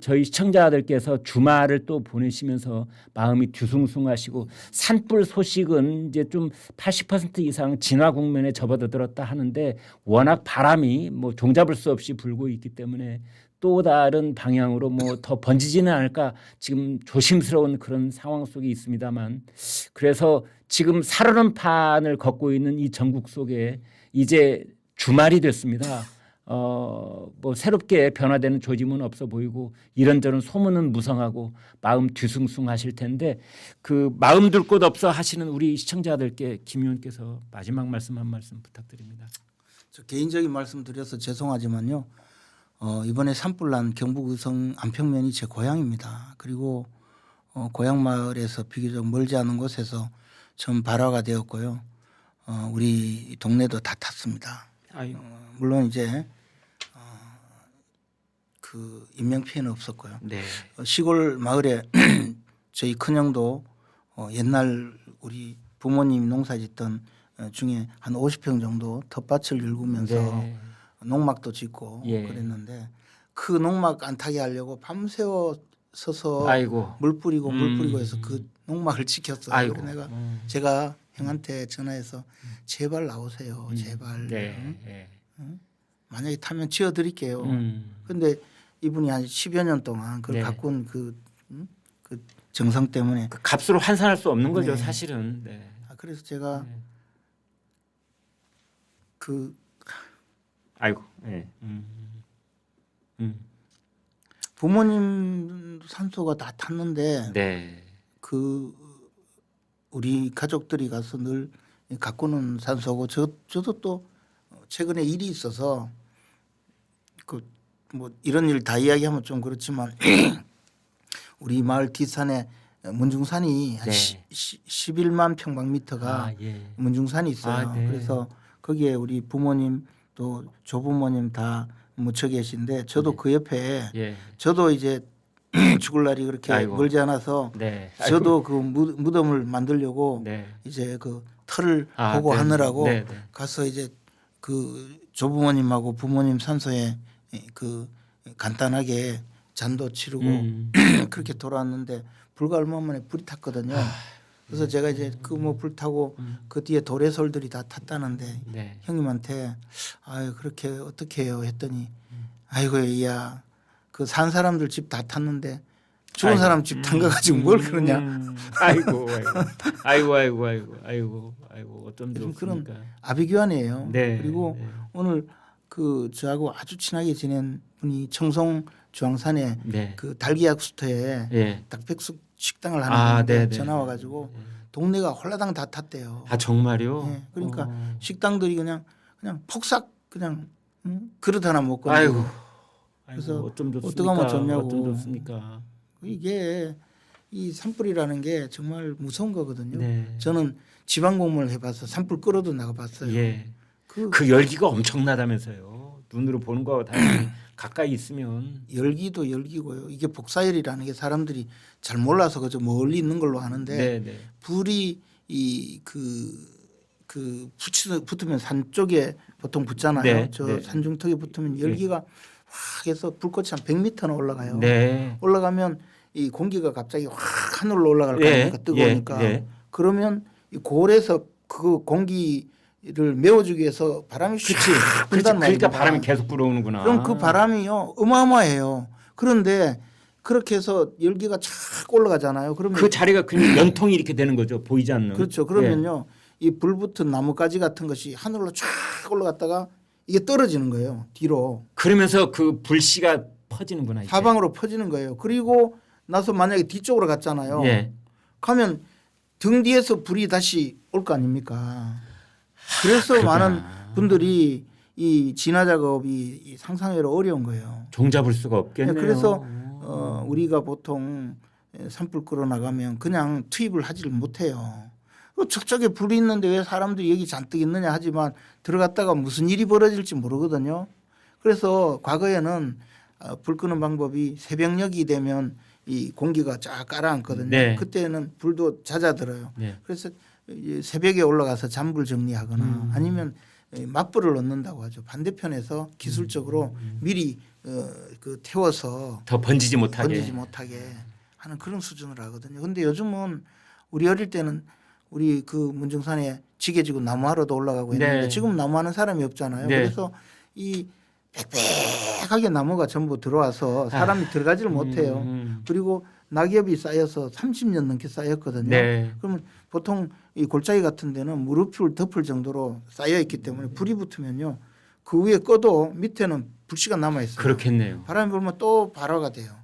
저희 시청자들께서 주말을 또 보내시면서 마음이 뒤숭숭하시고 산불 소식은 이제 좀 80% 이상 진화 국면에 접어들었다 하는데 워낙 바람이 뭐 종잡을 수 없이 불고 있기 때문에 또 다른 방향으로 뭐 더 번지지는 않을까 지금 조심스러운 그런 상황 속에 있습니다만 그래서 지금 살얼음 판을 걷고 있는 이 전국 속에 이제 주말이 됐습니다. 뭐 새롭게 변화되는 조짐은 없어 보이고 이런저런 소문은 무성하고 마음 뒤숭숭하실 텐데 그 마음 둘 곳 없어 하시는 우리 시청자들께 김 의원께서 마지막 말씀 한 말씀 부탁드립니다. 저 개인적인 말씀 드려서 죄송하지만요. 이번에 산불난 경북 의성 안평면이 제 고향입니다. 그리고 고향 마을에서 비교적 멀지 않은 곳에서 처음 발화가 되었고요. 우리 동네도 다 탔습니다. 물론 이제 그 인명 피해는 없었고요. 네. 시골 마을에 저희 큰형도 옛날 우리 부모님 농사짓던 중에 한 50평 정도 텃밭을 일구면서 네. 농막도 짓고 예. 그랬는데 그 농막 안 타게 하려고 밤새워 서서 아이고. 물 뿌리고 해서 그 농막을 지켰어요. 아이고. 그래서 내가 제가 형한테 전화해서 제발 나오세요. 제발. 네. 응? 네. 만약에 타면 지어드릴게요. 그런데 이분이 한 10여 년 동안 그걸 네. 가꾼 그 정성 때문에 그 값으로 환산할 수 없는 거죠, 네. 사실은. 네. 그래서 제가 네. 그 아이고. 네. 부모님 산소가 다 탔는데 네. 그 우리 가족들이 가서 늘 가꾸는 산소고 저도 또 최근에 일이 있어서 그 뭐 이런 일 다 이야기하면 좀 그렇지만 우리 마을 뒷산에 문중산이 한 네. 11만 평방미터가 예. 문중산이 있어요. 네. 그래서 거기에 우리 부모님 또 조부모님 다 묻혀 계신데 저도 그 옆에 예. 저도 이제 죽을 날이 그렇게 아이고. 멀지 않아서 네. 저도 그 무덤을 만들려고 네. 이제 그 털을 아, 보고 네. 하느라고 네, 네. 가서 이제 그 조부모님하고 부모님 산소에 그 간단하게 잔도 치르고 그렇게 돌아왔는데 불과 얼마 만에 불이 탔거든요. 그래서 제가 이제 그 뭐 불 타고 그 뒤에 도래솔들이 다 탔다는데 네. 형님한테 아유 그렇게 어떻게 해요 했더니 아이고 야 그 산 사람들 집 다 탔는데 죽은 아이고. 사람 집 탄 거 가지고 뭘 그러냐. 아이고. 어쩜 요즘 좋습니까? 그런 아비규환이에요. 네. 그리고 네. 오늘 그 저하고 아주 친하게 지낸 분이 청송 주황산에 네. 그 달기약수터에 예. 닭백숙 식당을 하는데 네, 네. 전화 와가지고 동네가 홀라당 다 탔대요. 아 정말요? 네, 그러니까 식당들이 그냥 폭삭 그냥 그릇 하나 먹고 아이고. 그래서 어쩜 좋습니까? 어떻게 하면 좋냐고. 어쩜 좋습니까? 이게 이 산불이라는 게 정말 무서운 거거든요. 네. 저는 지방 공무원을 해봐서 산불 끌어도 나가봤어요. 예. 그 그 열기가 엄청나다면서요. 눈으로 보는 거와 달리 가까이 있으면 열기도 열기고요. 이게 복사열이라는 게 사람들이 잘 몰라서 그저 멀리 있는 걸로 아는데 네, 네. 불이 붙으면 산 쪽에 보통 붙잖아요. 네, 저 네. 산중턱에 붙으면 열기가 확 해서 불꽃이 한 100m는 올라가요. 네. 올라가면 이 공기가 갑자기 확 하늘로 올라갈 거 예, 아닙니까? 뜨거우니까. 예. 그러면 이 골에서 그 공기를 메워주기 위해서 바람이 샥 분단 말입니다. 그러니까 바람이 계속 불어오는구나. 그럼 그 바람이요 어마어마해요. 그런데 그렇게 해서 열기가 촥 올라가잖아요. 그러면 그 자리가 그냥 연통이 이렇게 되는 거죠. 보이지 않는. 그렇죠. 그러면요 이 불 붙은 나뭇가지 같은 것이 하늘로 쫙 올라갔다가 이게 떨어지는 거예요. 뒤로 그러면서 그 불씨가 퍼지는구나. 이제. 사방으로 퍼지는 거예요. 그리고 나서 만약에 뒤쪽으로 갔잖아요. 예. 가면 등 뒤에서 불이 다시 올 거 아닙니까? 그래서 그러구나. 많은 분들이 이 진화 작업이 이 상상외로 어려운 거예요. 종잡을 수가 없겠네요. 그래서 우리가 보통 산불 끌어 나가면 그냥 투입을 하지를 못해요. 저쪽에 불이 있는데 왜 사람들이 여기 잔뜩 있느냐 하지만 들어갔다가 무슨 일이 벌어질지 모르거든요. 그래서 과거에는 불 끄는 방법이 새벽녘이 되면 이 공기가 쫙 깔아앉거든요. 네. 그때는 불도 잦아들어요. 네. 그래서 이제 새벽에 올라가서 잔불 정리하거나 아니면 맞불을 넣는다고 하죠. 반대편에서 기술적으로 미리 그 태워서 더 번지지 못하게. 하는 그런 수준으로 하거든요. 근데 요즘은 우리 어릴 때는 우리 그 문정산에 지게지고 나무하러도 올라가고 했는데 네. 지금 나무하는 사람이 없잖아요. 네. 그래서 이 빽빽하게 나무가 전부 들어와서 사람이 들어가지를 못해요. 그리고 낙엽이 쌓여서 30년 넘게 쌓였거든요. 네. 그러면 보통 이 골짜기 같은 데는 무릎을 덮을 정도로 쌓여 있기 때문에 불이 붙으면요. 그 위에 꺼도 밑에는 불씨가 남아 있어요. 그렇겠네요. 바람이 불면 또 발화가 돼요.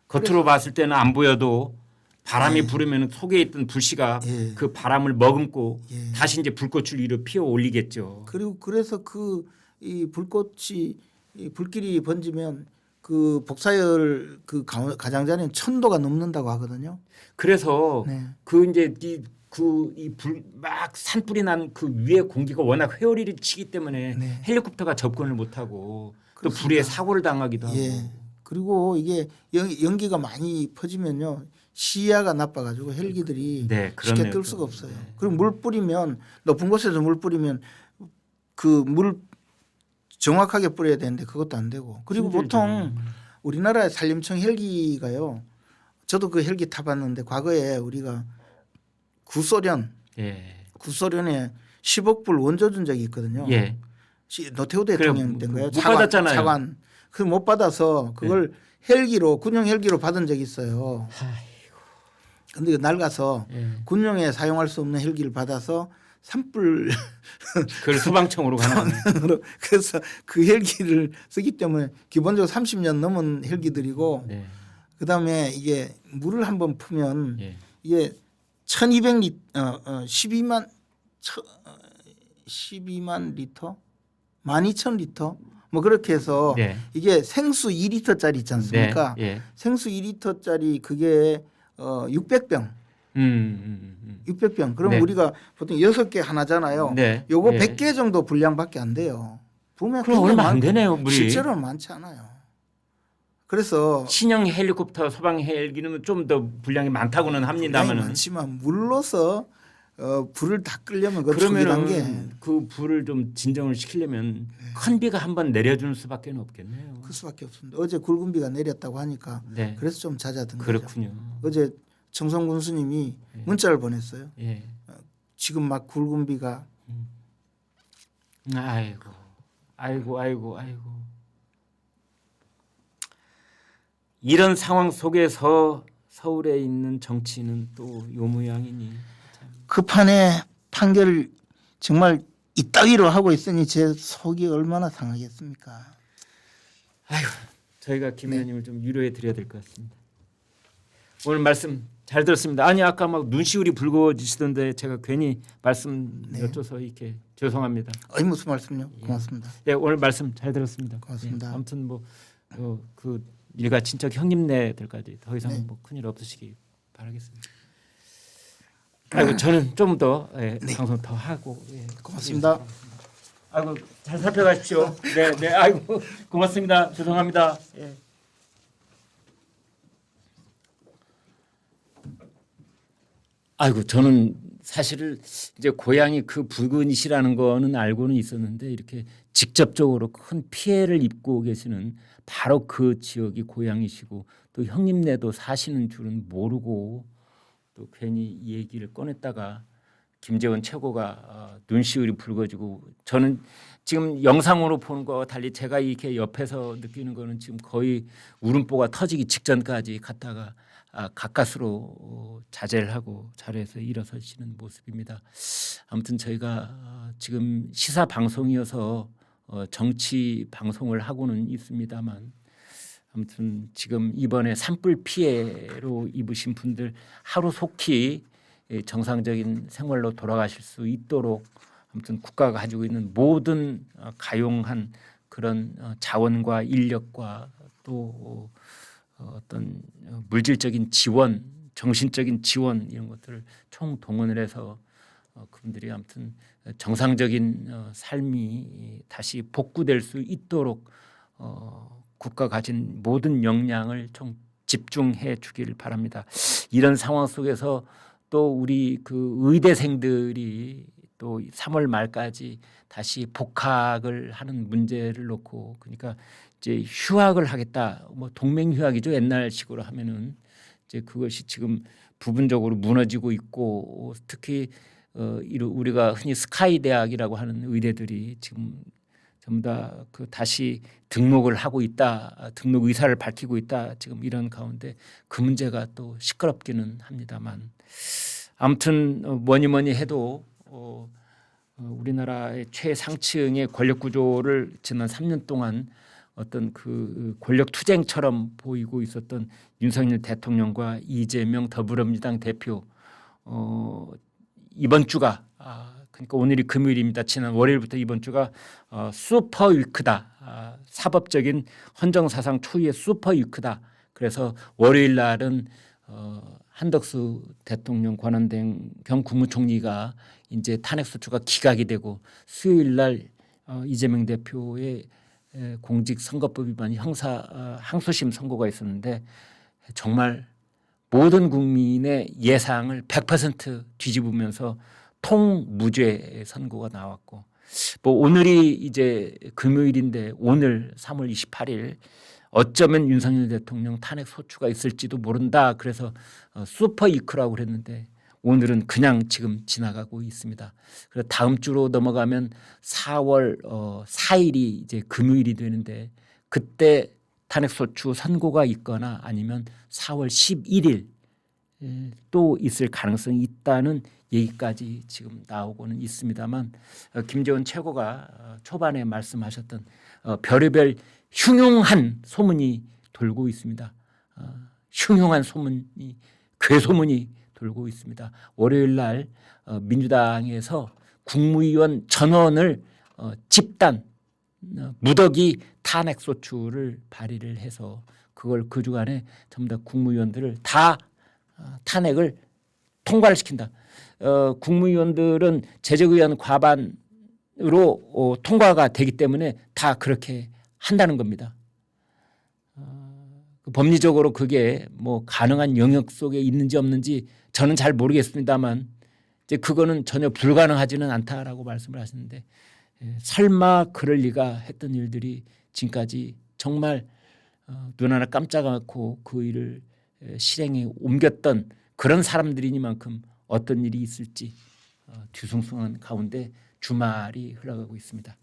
겉으로 봤을 때는 안 보여도 바람이 예. 불으면 속에 있던 불씨가 예. 그 바람을 머금고 예. 다시 이제 불꽃을 위로 피워 올리겠죠. 그리고 그래서 그 이 불꽃이 이 불길이 번지면 그 복사열 그 가장자리는 1000도가 넘는다고 하거든요. 그래서 네. 그 이제 이 불 막 산불이 난 그 위에 공기가 워낙 회오리를 치기 때문에 네. 헬리콥터가 접근을 못하고 또 그렇습니다. 불에 사고를 당하기도 하고. 예. 그리고 이게 연기가 많이 퍼지면요. 시야가 나빠가지고 헬기들이 네, 쉽게 그렇네요, 뜰 또. 수가 없어요. 네. 그리고 물 뿌리면 높은 곳에서 물 뿌리면 그 물 정확하게 뿌려야 되는데 그것도 안 되고. 그리고 힘들죠. 보통 우리나라의 산림청 헬기가요. 저도 그 헬기 타봤는데 과거에 우리가 구소련에 예. 10억 불 원조 준 적이 있거든요. 예. 노태우 대통령 때인가요? 못 받았잖아요. 차관. 그 못 받아서 그걸 헬기로 군용 헬기로 받은 적이 있어요. 근데 낡아서 예. 군용에 사용할 수 없는 헬기를 받아서 산불 그걸 소방청으로 가는 거예요. 그래서 그 헬기를 쓰기 때문에 기본적으로 30년 넘은 헬기들이고 네. 그다음에 이게 물을 한번 푸면 예. 이게 1200리 12만 리터 12,000리터 뭐 그렇게 해서 네. 이게 생수 2리터짜리 있지 않습니까? 네. 예. 생수 2리터짜리 그게 600병. 600병. 그럼 네. 우리가 보통 6개 하나잖아요. 네. 요거 예. 100개 정도 분량밖에 안 돼요. 보면 그럼 얼마 안 되네요, 물이. 실제로는 많지 않아요. 그래서 신형 헬리콥터 소방 헬기는 좀 더 분량이 많다고는 분량이 합니다만은 많지만 물로서 불을 다 끌려면 그 초기 단계. 그러면은 그 불을 좀 진정을 시키려면 큰 비가 한번 내려주는 수밖에 없겠네요. 그 수밖에 없습니다. 어제 굵은 비가 내렸다고 하니까 네. 그래서 좀 잦아든 거죠. 그렇군요. 어제 정성 군수님이 문자를 보냈어요. 예. 지금 막 굵은 비가 아이고. 이런 상황 속에서 서울에 있는 정치는 또 요 모양이니. 그 판에 판결을 정말 이따위로 하고 있으니 제 속이 얼마나 상하겠습니까? 저희가 김 의원님을 좀 위로해 드려야 될 것 같습니다. 오늘 말씀 잘 들었습니다. 아니 아까 막 눈시울이 붉어지시던데 제가 괜히 말씀 여쭤서 이렇게 죄송합니다. 아니 무슨 말씀요? 고맙습니다. 예, 오늘 말씀 잘 들었습니다. 고맙습니다. 예, 아무튼 뭐 그 일가 친척 형님네들까지 더 이상 네. 뭐 큰일 없으시기 바라겠습니다. 아이고 저는 좀 더 방송 더 하고 고맙습니다. 아이고 잘 살펴가십시오. 네, 아이고 고맙습니다. 죄송합니다. 예. 아이고 저는 사실 이제 고향이 그 부근이시라는 거는 알고는 있었는데 이렇게 직접적으로 큰 피해를 입고 계시는 바로 그 지역이 고향이시고 또 형님네도 사시는 줄은 모르고 또 괜히 이 얘기를 꺼냈다가 김재원 최고가 눈시울이 붉어지고 저는 지금 영상으로 보는 거와 달리 제가 이렇게 옆에서 느끼는 거는 지금 거의 울음보가 터지기 직전까지 갔다가 가까스로 자제를 하고 자리에서 일어서시는 모습입니다. 아무튼 저희가 지금 시사 방송이어서 정치 방송을 하고는 있습니다만 아무튼 지금 이번에 산불 피해로 입으신 분들 하루속히 정상적인 생활로 돌아가실 수 있도록 아무튼 국가가 가지고 있는 모든 가용한 그런 자원과 인력과 또 어떤 물질적인 지원, 정신적인 지원 이런 것들을 총동원을 해서 그분들이 아무튼 정상적인 삶이 다시 복구될 수 있도록 국가 가진 모든 역량을 총 집중해 주기를 바랍니다. 이런 상황 속에서 또 우리 그 의대생들이 또 3월 말까지 다시 복학을 하는 문제를 놓고 그러니까 이제 휴학을 하겠다. 뭐 동맹휴학이죠. 옛날식으로 하면은 이제 그것이 지금 부분적으로 무너지고 있고 특히 우리가 흔히 스카이 대학이라고 하는 의대들이 지금 전부 다 그 다시 등록을 하고 있다, 등록 의사를 밝히고 있다. 지금 이런 가운데 그 문제가 또 시끄럽기는 합니다만 아무튼 뭐니 해도 우리나라의 최상층의 권력 구조를 지난 3년 동안 어떤 그 권력 투쟁처럼 보이고 있었던 윤석열 대통령과 이재명 더불어민주당 대표 이번 주가 그러니까 오늘이 금요일입니다. 지난 월요일부터 이번 주가 슈퍼 위크다. 사법적인 헌정사상 초유의 슈퍼 위크다. 그래서 월요일 날은 한덕수 대통령 권한대행 겸 국무총리가 이제 탄핵소추가 기각이 되고 수요일 날 이재명 대표의 공직선거법 위반 형사 항소심 선고가 있었는데 정말 모든 국민의 예상을 100% 뒤집으면서 통무죄 선고가 나왔고 뭐 오늘이 이제 금요일인데 오늘 3월 28일 어쩌면 윤석열 대통령 탄핵 소추가 있을지도 모른다. 그래서 슈퍼 이크라고 그랬는데 오늘은 그냥 지금 지나가고 있습니다. 그래서 다음 주로 넘어가면 4월 4일이 이제 금요일이 되는데 그때 탄핵 소추 선고가 있거나 아니면 4월 11일 또 있을 가능성이 있다는 얘기까지 지금 나오고는 있습니다만 김재원 최고가 초반에 말씀하셨던 별의별 흉흉한 소문이 돌고 있습니다. 흉흉한 소문이 괴소문이 돌고 있습니다. 월요일 날 민주당에서 국무위원 전원을 집단 무더기 탄핵소추를 발의를 해서 그걸 그 주간에 전부 다 국무위원들을 다 탄핵을 통과를 시킨다. 국무위원들은 제적의원 과반으로 통과가 되기 때문에 다 그렇게 한다는 겁니다. 법리적으로 그게 뭐 가능한 영역 속에 있는지 없는지 저는 잘 모르겠습니다만 이제 그거는 전혀 불가능하지는 않다라고 말씀을 하시는데 설마 그럴 리가 했던 일들이 지금까지 정말 눈 하나 깜짝 않고 그 일을 실행에 옮겼던 그런 사람들이니만큼 어떤 일이 있을지 뒤숭숭한 가운데 주말이 흘러가고 있습니다.